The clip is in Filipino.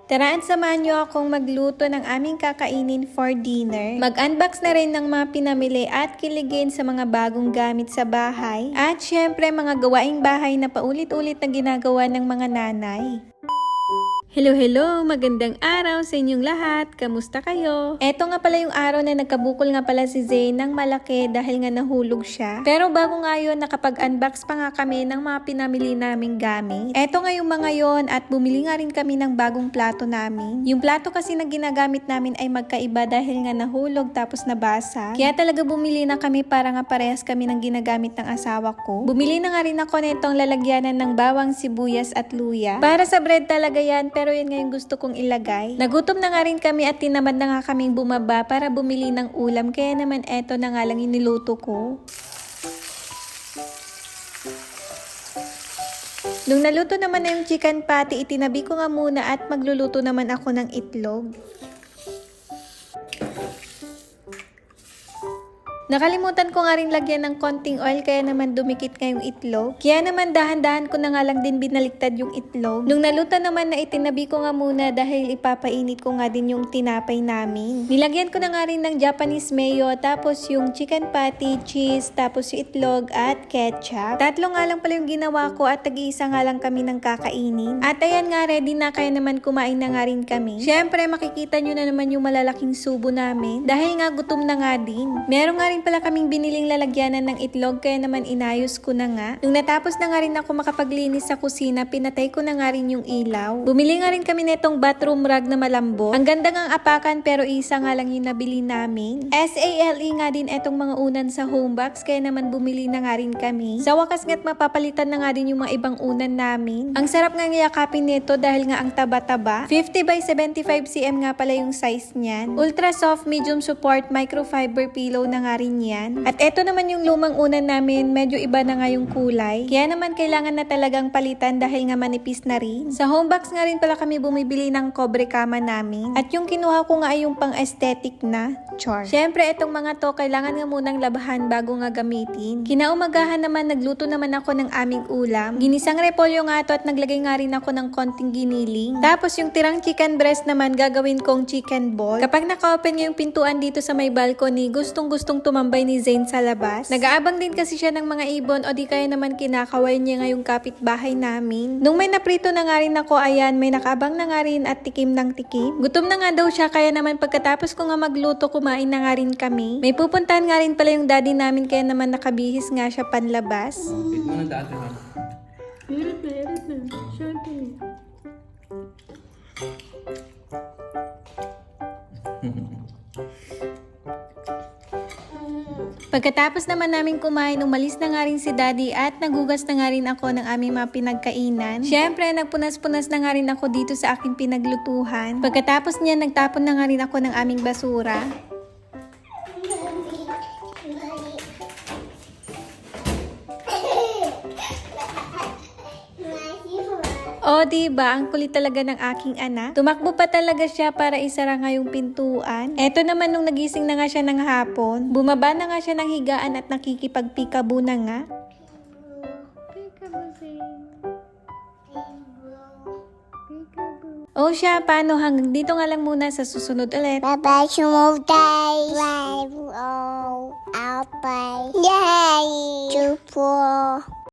Tara at samahan niyo akong magluto ng aming kakainin for dinner. Mag-unbox na rin ng mga pinamili at kiligin sa mga bagong gamit sa bahay. At syempre mga gawaing bahay na paulit-ulit na ginagawa ng mga nanay. Hello, magandang araw sa inyong lahat. Kamusta kayo? Eto nga pala yung araw na nagkabukol nga pala si Zane ng malaki dahil nga nahulog siya. Pero bago nga yun, nakapag-unbox pa nga kami ng mga pinamili naming gamit. Eto nga yung mga yon at bumili nga rin kami ng bagong plato namin. Yung plato kasi na ginagamit namin ay magkaiba dahil nga nahulog tapos nabasa. Kaya talaga bumili na kami para nga parehas kami ng ginagamit ng asawa ko. Bumili na nga rin ako nitong lalagyanan ng bawang, sibuyas at luya. Para sa bread talaga yan, pero yun nga yung gusto kong ilagay. Nagutom na nga rin kami at tinamad na nga kaming bumaba para bumili ng ulam. Kaya naman eto na nga lang yung niluto ko. Nung naluto naman na yung chicken patty, itinabi ko nga muna at magluluto naman ako ng itlog. Nakalimutan ko nga rin lagyan ng konting oil kaya naman dumikit nga yung itlog. Kaya naman dahan-dahan ko na nga lang din binaliktad yung itlog. Nung naluto naman na itinabi ko nga muna dahil ipapainit ko nga din yung tinapay namin. Nilagyan ko na nga rin ng Japanese mayo, tapos yung chicken patty, cheese, tapos yung itlog at ketchup. Tatlo nga lang pala yung ginawa ko at tag-iisa nga lang kami ng kakainin. At ayan nga, ready na, kaya naman kumain na nga rin kami. Syempre makikita nyo na naman yung malalaking subo namin dahil nga gutom na nga din. Meron nga rin pala kaming biniling lalagyanan ng itlog kaya naman inayos ko na nga. Nung natapos na nga rin ako makapaglinis sa kusina, pinatay ko na nga rin yung ilaw. Bumili nga rin kami nitong bathroom rug na malambot. Ang ganda ngang apakan pero isa nga lang yung nabili namin. SALE nga din etong mga unan sa home box kaya naman bumili na nga rin kami. Sa wakas nga't mapapalitan na nga din yung mga ibang unan namin. Ang sarap nga ngayakapin nito dahil nga ang taba-taba. 50 by 75 cm nga pala yung size niyan. Ultra soft, medium support, microfiber pillow na nga rin yan. At eto naman yung lumang unan namin, medyo iba na nga yung kulay. Kaya naman kailangan na talagang palitan dahil nga manipis na rin. Sa home box nga rin pala kami bumibili ng cobre kama namin. At yung kinuha ko nga ay yung pang aesthetic na char. Syempre etong mga to kailangan nga munang labahan bago nga gamitin. Kinaumagahan naman nagluto naman ako ng aming ulam. Ginisang repolyo nga to at naglagay nga rin ako ng konting giniling. Tapos yung tirang chicken breast naman gagawin kong chicken ball. Kapag naka-open yung pintuan dito sa may balcony, gustong-gustong tumambay ni Zane sa labas. Nag-aabang din kasi siya ng mga ibon o di kaya naman kinakaway niya ngayong kapitbahay namin. Nung may naprito na nga rin ako, ayan, may nakaabang na nga rin at tikim ng tikim. Gutom na nga daw siya kaya naman pagkatapos ko nga magluto, kumain na nga rin kami. May pupuntahan nga rin pala yung daddy namin kaya naman nakabihis nga siya panlabas. Bit mo na dati ha. Meron na. Siyempre. Pagkatapos naman namin kumain, umalis na nga rin si daddy at nagugas na nga rin ako ng aming mga pinagkainan. Syempre, nagpunas-punas na nga rin ako dito sa aking pinaglutuhan. Pagkatapos niya, nagtapon na nga rin ako ng aming basura. O, diba? Ang kulit talaga ng aking anak. Tumakbo pa talaga siya para isara nga yung pintuan. Eto naman nung nagising na nga siya ng hapon, bumaba na nga siya ng higaan at nakikipagpikabo na nga. O siya, paano? Hanggang dito nga lang muna, sa susunod ulit. Bye-bye, sumugay. Bye. Oh, I'll bye. Yay! Chupo.